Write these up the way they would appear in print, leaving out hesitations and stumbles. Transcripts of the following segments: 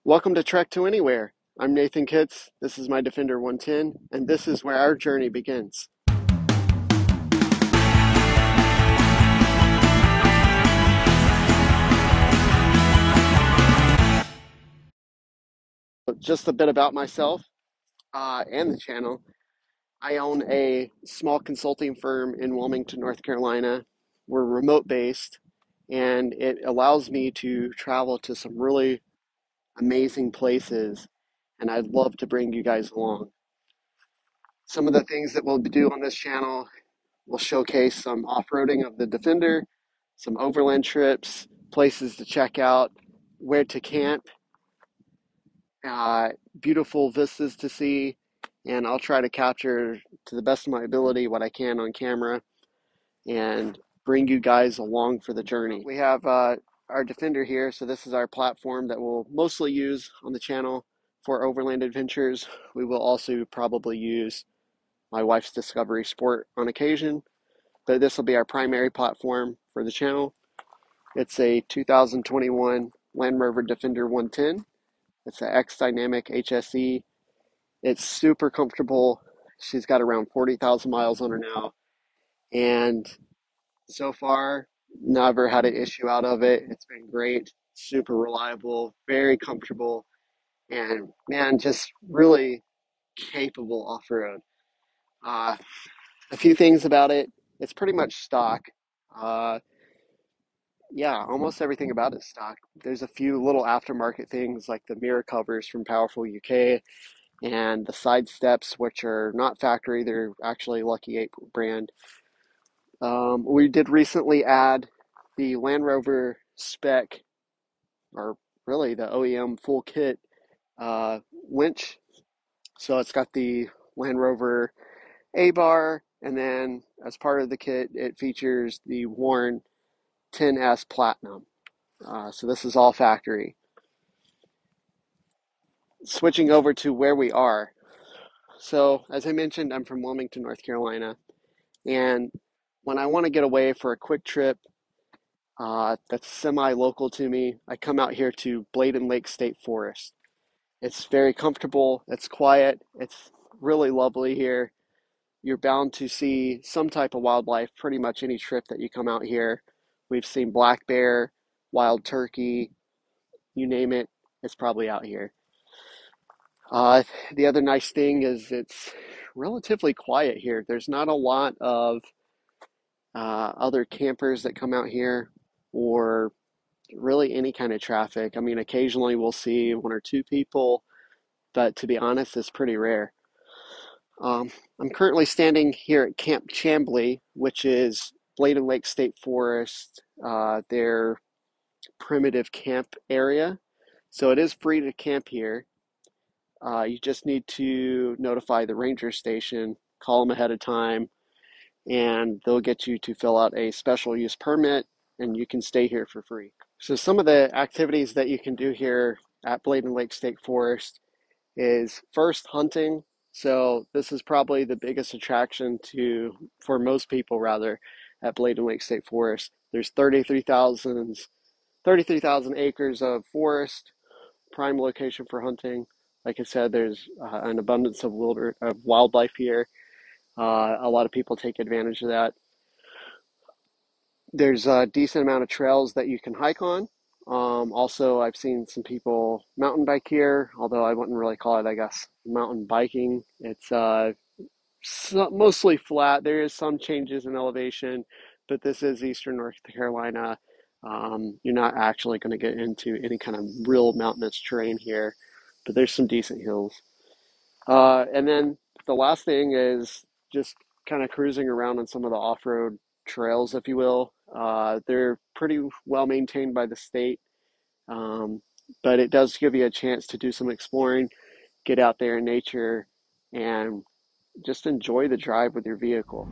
Welcome to Trek to Anywhere. I'm Nathan Kitts. This is my Defender 110, and this is where our journey begins. Just a bit about myself and the channel. I own a small consulting firm in Wilmington, North Carolina. We're remote based, and it allows me to travel to some really amazing places, and I'd love to bring you guys along. Some of the things that we'll do on this channel will showcase some off-roading of the Defender, some overland trips, places to check out, where to camp, uh, beautiful vistas to see, and I'll try to capture to the best of my ability what I can on camera and bring you guys along for the journey. We have our Defender here, so this is our platform that we'll mostly use on the channel for overland adventures. We will also probably use my wife's Discovery Sport on occasion, but this will be our primary platform for the channel. It's a 2021 Land Rover Defender 110. It's an X Dynamic HSE. It's super comfortable. She's got around 40,000 miles on her now, and so far, never had an issue out of it. It's been great, super reliable, very comfortable, and man, just really capable off-road. Uh, a few things about it. It's pretty much stock. Uh, yeah, almost everything about it's stock. There's a few little aftermarket things like the mirror covers from Powerful UK and the side steps, which are not factory. They're actually Lucky 8 brand. We did recently add the Land Rover spec, or really the OEM full kit winch. So it's got the Land Rover A-bar, and then as part of the kit, it features the Warn 10S Platinum. So this is all factory. Switching over to where we are. So as I mentioned, I'm from Wilmington, North Carolina, and when I want to get away for a quick trip that's semi-local to me, I come out here to Bladen Lake State Forest. It's very comfortable, it's quiet, it's really lovely here. You're bound to see some type of wildlife pretty much any trip that you come out here. We've seen black bear, wild turkey, you name it, it's probably out here. The other nice thing is it's relatively quiet here. There's not a lot of other campers that come out here or really any kind of traffic. I mean, occasionally we'll see one or two people, but to be honest, it's pretty rare. I'm currently standing here at Camp Chambly, which is Bladen Lake State Forest, their primitive camp area. So it is free to camp here. You just need to notify the ranger station, call them ahead of time, and they'll get you to fill out a special use permit, and you can stay here for free. So some of the activities that you can do here at Bladen Lake State Forest is first hunting. So this is probably the biggest attraction for most people rather, at Bladen Lake State Forest. There's 33,000 acres of forest, prime location for hunting. Like I said, there's an abundance of wildlife here. A lot of people take advantage of that. There's a decent amount of trails that you can hike on. Also, I've seen some people mountain bike here, although I wouldn't really call it, I guess, mountain biking. It's mostly flat. There is some changes in elevation, but this is Eastern North Carolina. You're not actually going to get into any kind of real mountainous terrain here, but there's some decent hills. And then the last thing is just kind of cruising around on some of the off-road trails, if you will. They're pretty well maintained by the state, but it does give you a chance to do some exploring, get out there in nature, and just enjoy the drive with your vehicle.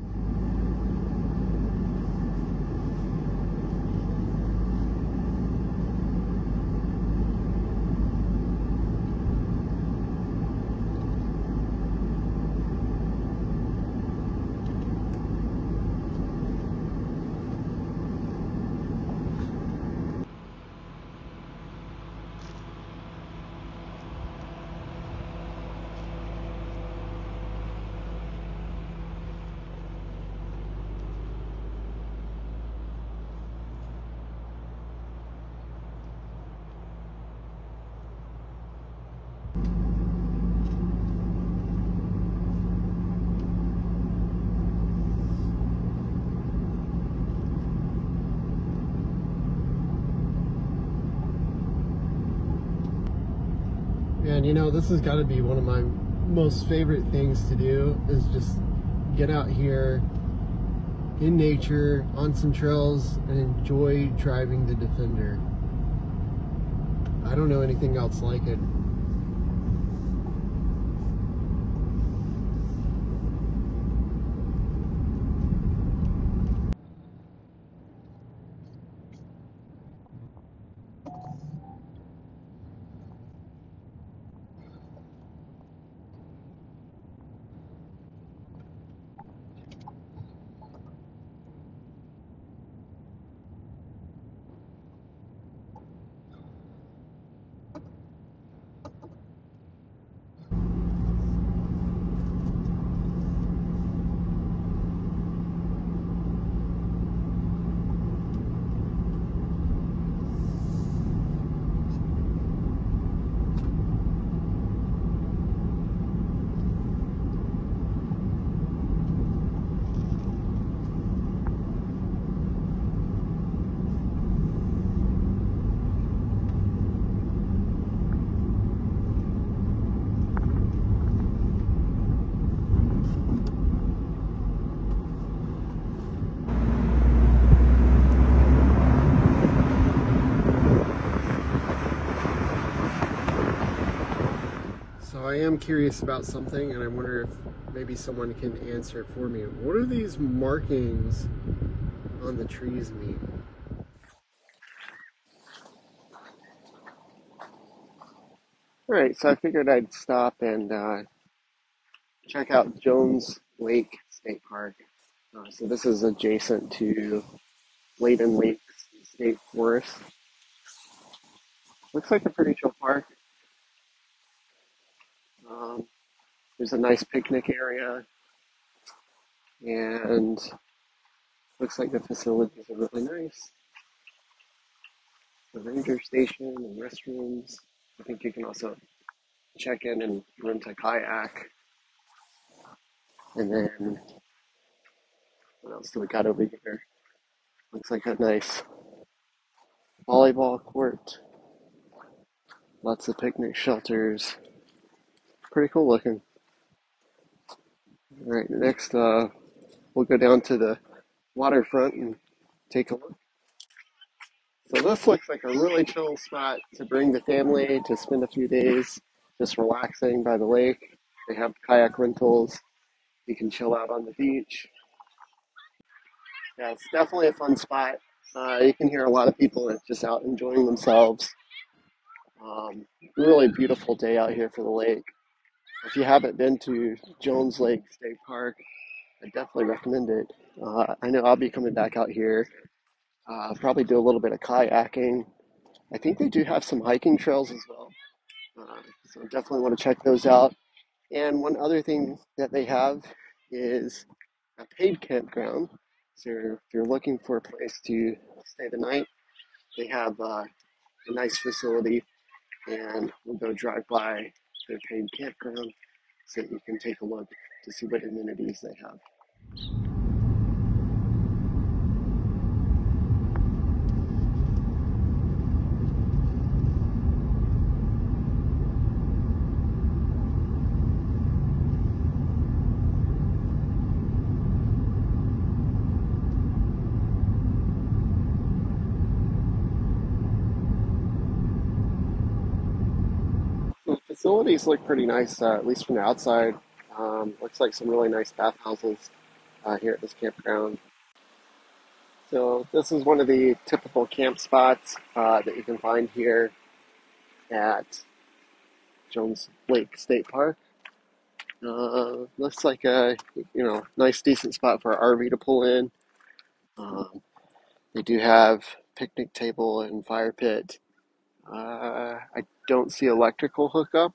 And you know, this has got to be one of my most favorite things to do, is just get out here in nature on some trails and enjoy driving the Defender. I don't know anything else like it. So I am curious about something, and I wonder if maybe someone can answer it for me. What do these markings on the trees mean? All right, so I figured I'd stop and check out Jones Lake State Park. So this is adjacent to Layton Lake State Forest. Looks like a pretty chill park. Um, there's a nice picnic area, and looks like the facilities are really nice. The ranger station and restrooms. I think you can also check in and rent a kayak. And then, what else do we got over here? Looks like a nice volleyball court. Lots of picnic shelters. Pretty cool looking. All right, next we'll go down to the waterfront and take a look. So this looks like a really chill spot to bring the family to spend a few days just relaxing by the lake. They have kayak rentals. You can chill out on the beach. Yeah, it's definitely a fun spot. You can hear a lot of people just out enjoying themselves. Really beautiful day out here for the lake. If you haven't been to Jones Lake State Park, I definitely recommend it. I know I'll be coming back out here. Probably do a little bit of kayaking. I think they do have some hiking trails as well. So definitely want to check those out. And one other thing that they have is a paid campground. So if you're looking for a place to stay the night, they have a nice facility, and we'll go drive by their paid campground so that you can take a look to see what amenities they have. The facilities look pretty nice, at least from the outside. Looks like some really nice bathhouses here at this campground. So this is one of the typical camp spots that you can find here at Jones Lake State Park. Looks like a nice decent spot for an RV to pull in. They do have picnic table and fire pit. I don't see electrical hookup.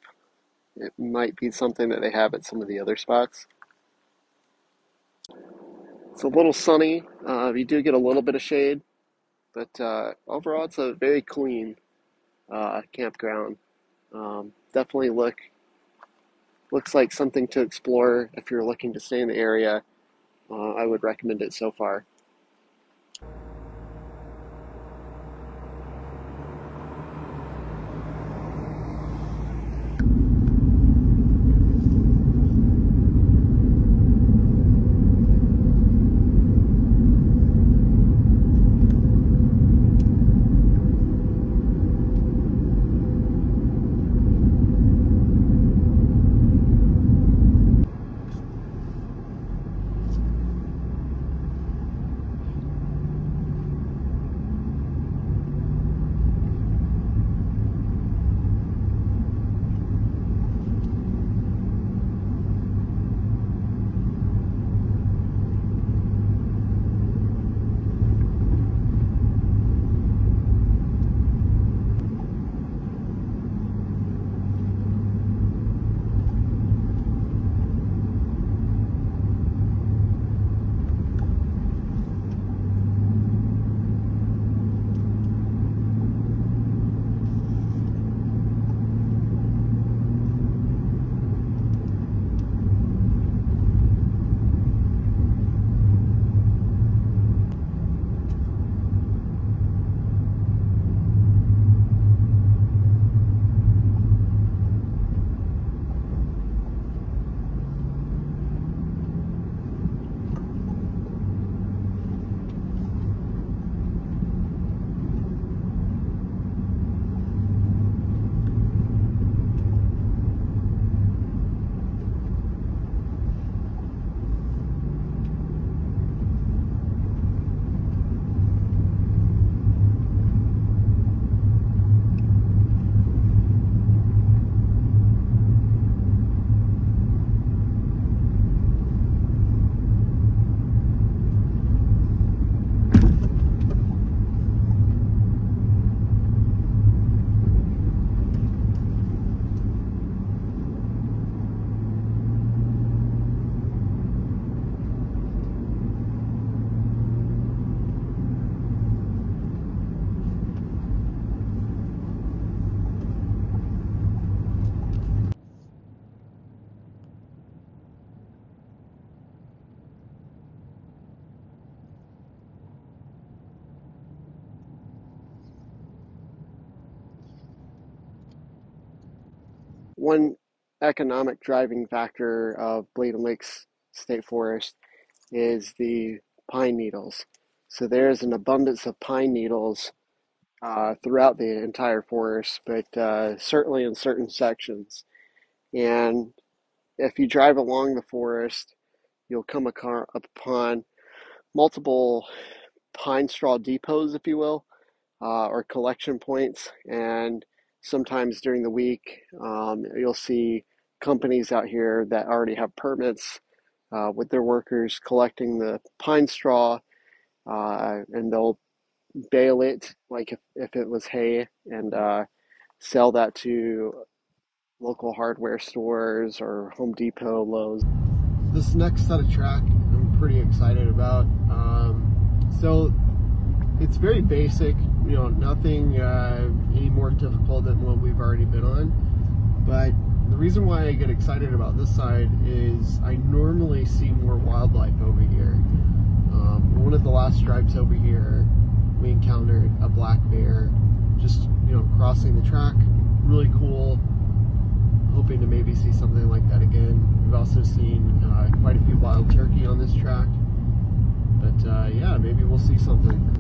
It might be something that they have at some of the other spots. It's a little sunny. You do get a little bit of shade, but overall it's a very clean campground. Definitely looks like something to explore if you're looking to stay in the area. I would recommend it so far. one economic driving factor of Bladen Lakes State Forest is the pine needles. So there's an abundance of pine needles throughout the entire forest, but certainly in certain sections. And if you drive along the forest, you'll come upon multiple pine straw depots, if you will, or collection points. And sometimes during the week, you'll see companies out here that already have permits with their workers collecting the pine straw, and they'll bale it like if it was hay and sell that to local hardware stores or Home Depot, Lowe's. This next set of track I'm pretty excited about. So it's very basic, nothing any more difficult than what we've already been on. But the reason why I get excited about this side is I normally see more wildlife over here. One of the last drives over here, we encountered a black bear just, crossing the track. Really cool. Hoping to maybe see something like that again. We've also seen quite a few wild turkey on this track. But yeah, maybe we'll see something.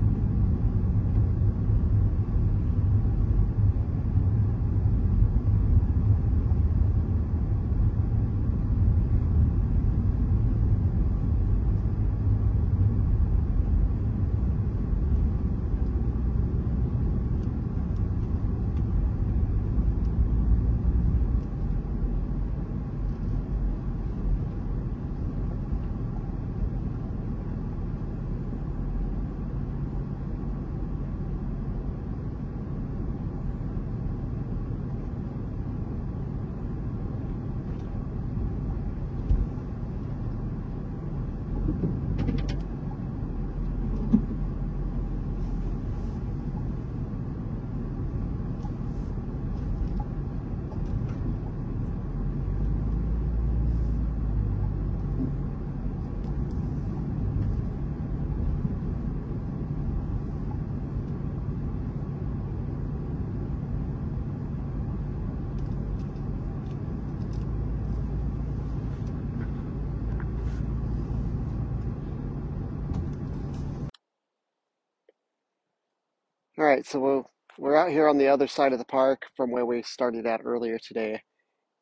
All right, so we're out here on the other side of the park from where we started at earlier today.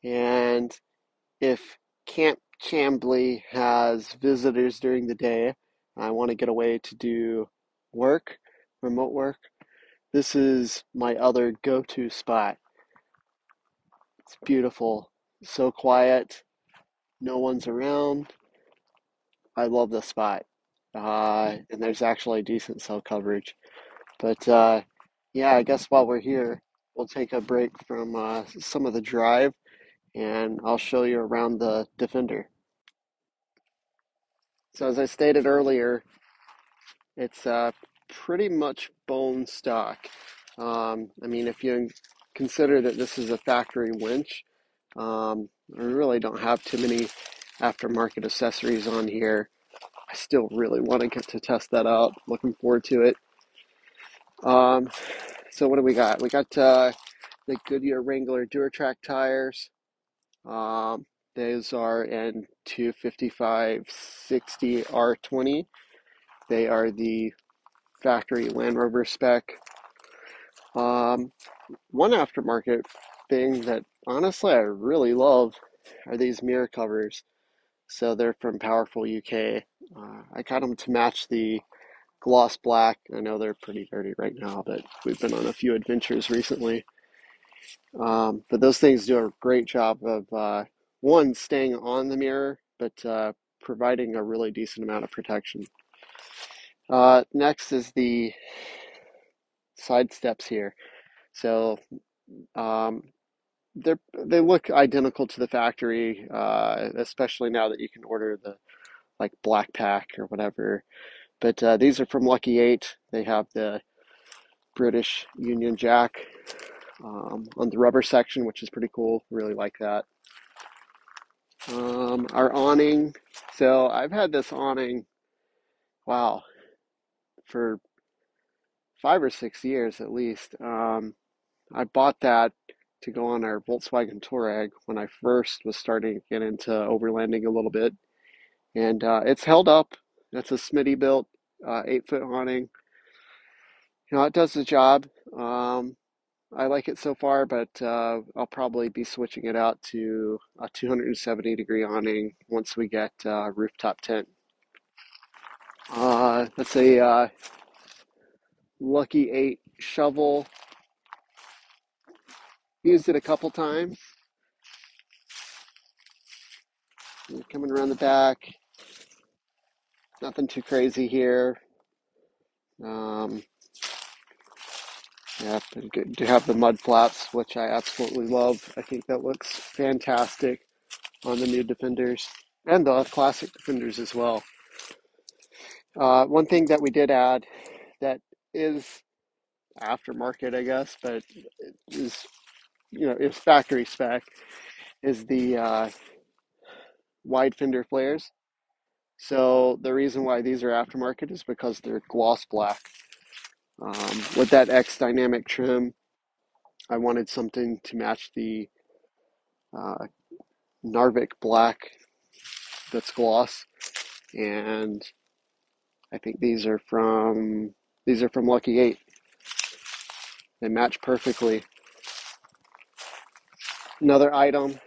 And if Camp Chambly has visitors during the day, I want to get away to do work, remote work, this is my other go-to spot. It's beautiful, so quiet, no one's around. I love this spot. And there's actually decent cell coverage. But yeah, I guess while we're here, we'll take a break from some of the drive and I'll show you around the Defender. So, as I stated earlier, it's pretty much bone stock. I mean, if you consider that this is a factory winch, I really don't have too many aftermarket accessories on here. I still really want to get to test that out. Looking forward to it. So what do we got? We got the Goodyear Wrangler DuraTrack tires. Um, those are in 255/60 R20. They are the factory Land Rover spec. One aftermarket thing that honestly I really love are these mirror covers. So they're from Powerful UK. I got them to match the gloss black. I know they're pretty dirty right now, but we've been on a few adventures recently. But those things do a great job of one, staying on the mirror, but providing a really decent amount of protection. Next is the side steps here. So um, they look identical to the factory, especially now that you can order the like black pack or whatever. But these are from Lucky 8. They have the British Union Jack on the rubber section, which is pretty cool. Really like that. Our awning. So I've had this awning, wow, for 5 or 6 years at least. I bought that to go on our Volkswagen Touareg when I first was starting to get into overlanding a little bit, and it's held up. It's a Smitty built 8-foot awning. It does the job. I like it so far, but I'll probably be switching it out to a 270-degree awning once we get rooftop tent. That's a Lucky 8 shovel. Used it a couple times. Coming around the back, nothing too crazy here. Um, yeah, good to have the mud flaps, which I absolutely love. I think that looks fantastic on the new Defenders and the classic Defenders as well. One thing that we did add that is aftermarket, I guess, but is is factory spec is the wide fender flares. So the reason why these are aftermarket is because they're gloss black. With that X Dynamic trim, I wanted something to match the uh, Narvik black that's gloss, and I think these are from Lucky 8. They match perfectly. Another item,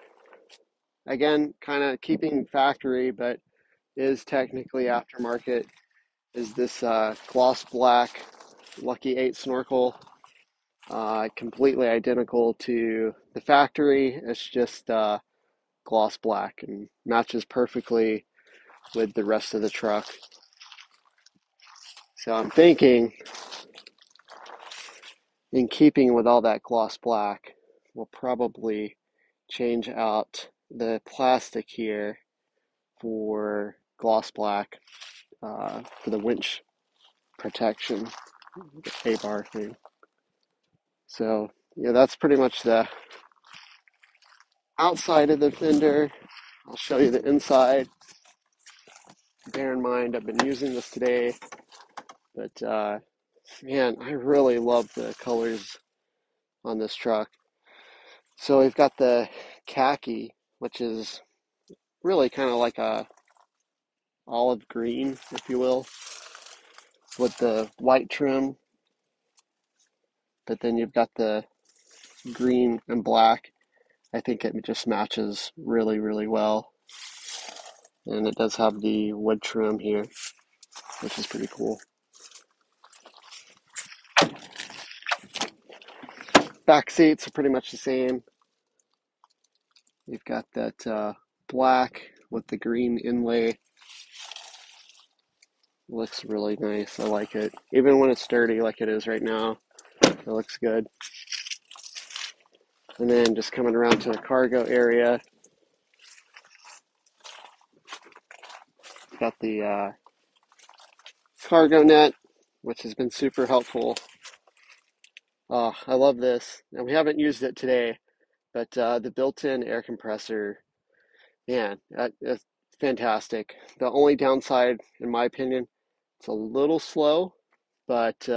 again, kind of keeping factory, but is technically aftermarket, is this gloss black Lucky 8 snorkel. Completely identical to the factory. It's just gloss black and matches perfectly with the rest of the truck. So I'm thinking, in keeping with all that gloss black, we'll probably change out the plastic here for gloss black for the winch protection, the A-bar thing. So yeah, that's pretty much the outside of the fender. I'll show you the inside. Bear in mind, I've been using this today, but man, I really love the colors on this truck. So we've got the khaki, which is really kind of like a olive green, if you will, with the white trim. But then you've got the green and black. I think it just matches really, really well. And it does have the wood trim here, which is pretty cool. Back seats are pretty much the same. You've got that black with the green inlay. Looks really nice. I like it. Even when it's dirty like it is right now, it looks good. And then just coming around to the cargo area, got the cargo net, which has been super helpful. Oh, I love this. And we haven't used it today, but the built-in air compressor, man, that's fantastic. The only downside, in my opinion, it's a little slow, but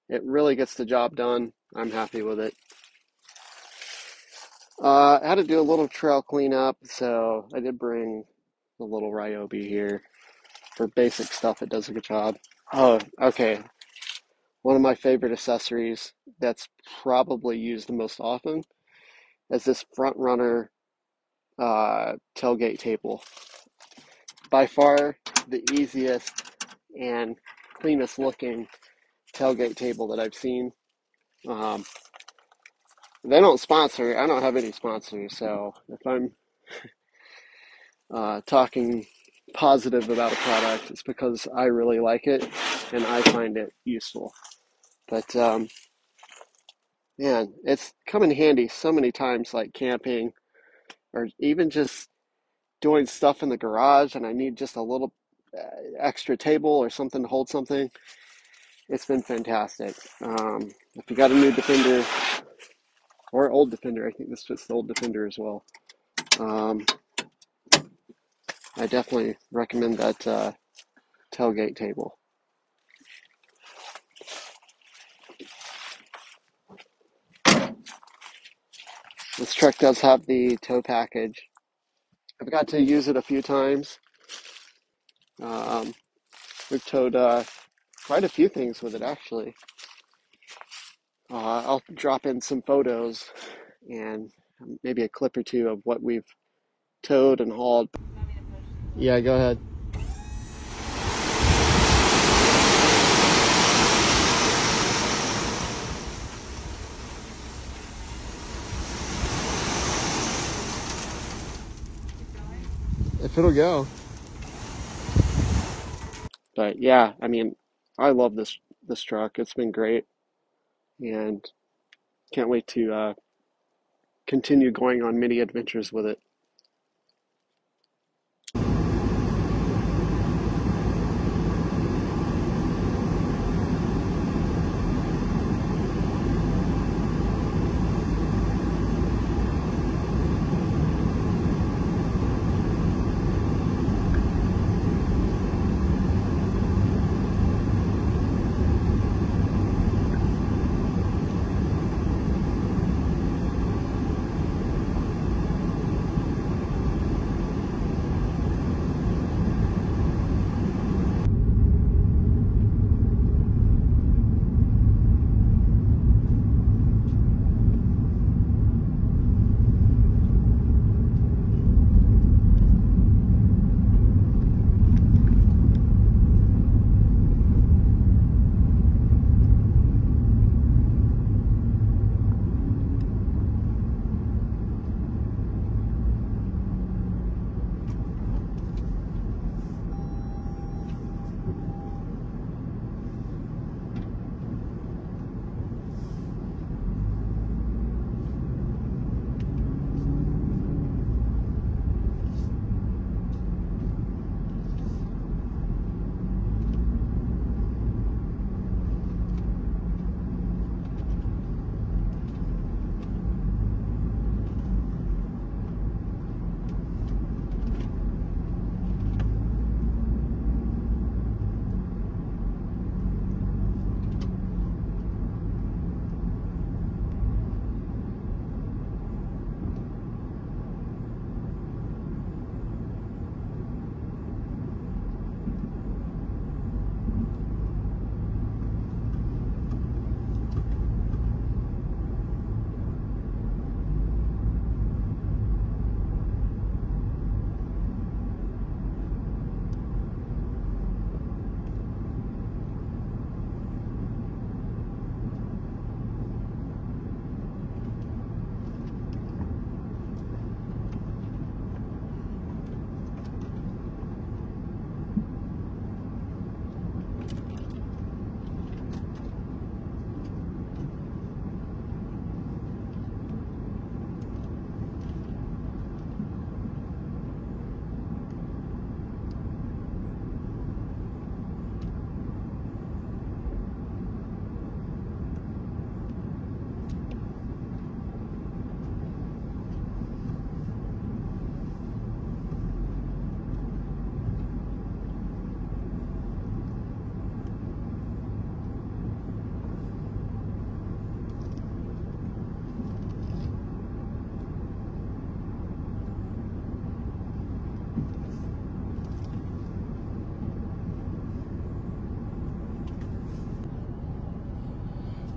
it really gets the job done. I'm happy with it. I had to do a little trail cleanup, so I did bring the little Ryobi here. For basic stuff, it does a good job. Oh, okay. One of my favorite accessories that's probably used the most often is this front runner tailgate table. By far the easiest and cleanest looking tailgate table that I've seen. Um, they don't sponsor. I don't have any sponsors, so if I'm talking positive about a product, it's because I really like it and I find it useful. But man, it's come in handy so many times, like camping or even just doing stuff in the garage, and I need just a little extra table or something to hold something. It's been fantastic. If you got a new Defender or old Defender, I think this fits the old Defender as well. I definitely recommend that tailgate table. This truck does have the tow package. I've got to use it a few times. We've towed quite a few things with it, actually. I'll drop in some photos and maybe a clip or two of what we've towed and hauled. Yeah, go ahead. If it'll go. But yeah, I mean, I love this truck. It's been great, and can't wait to continue going on many adventures with it.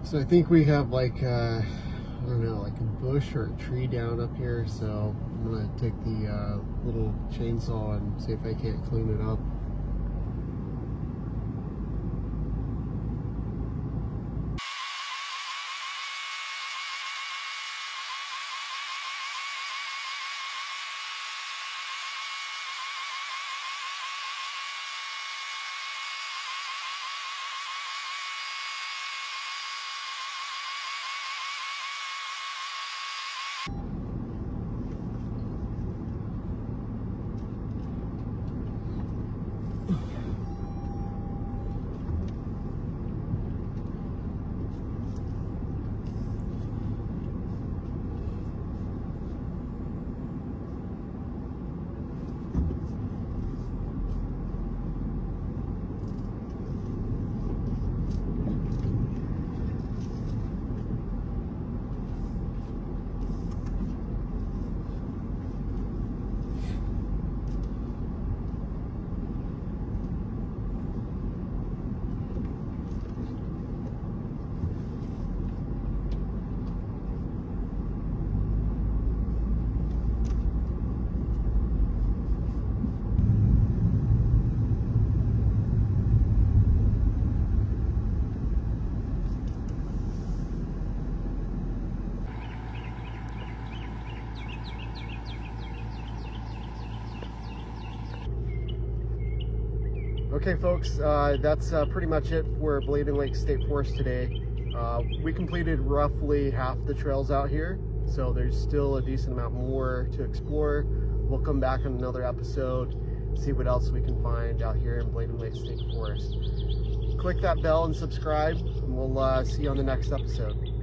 So I think we have like, I don't know, like a bush or a tree down up here. So I'm gonna take the little chainsaw and see if I can't clean it up. Okay, folks, that's pretty much it for Bladen Lake State Forest today. We completed roughly half the trails out here, so there's still a decent amount more to explore. We'll come back on another episode, see what else we can find out here in Bladen Lake State Forest. Click that bell and subscribe, and we'll see you on the next episode.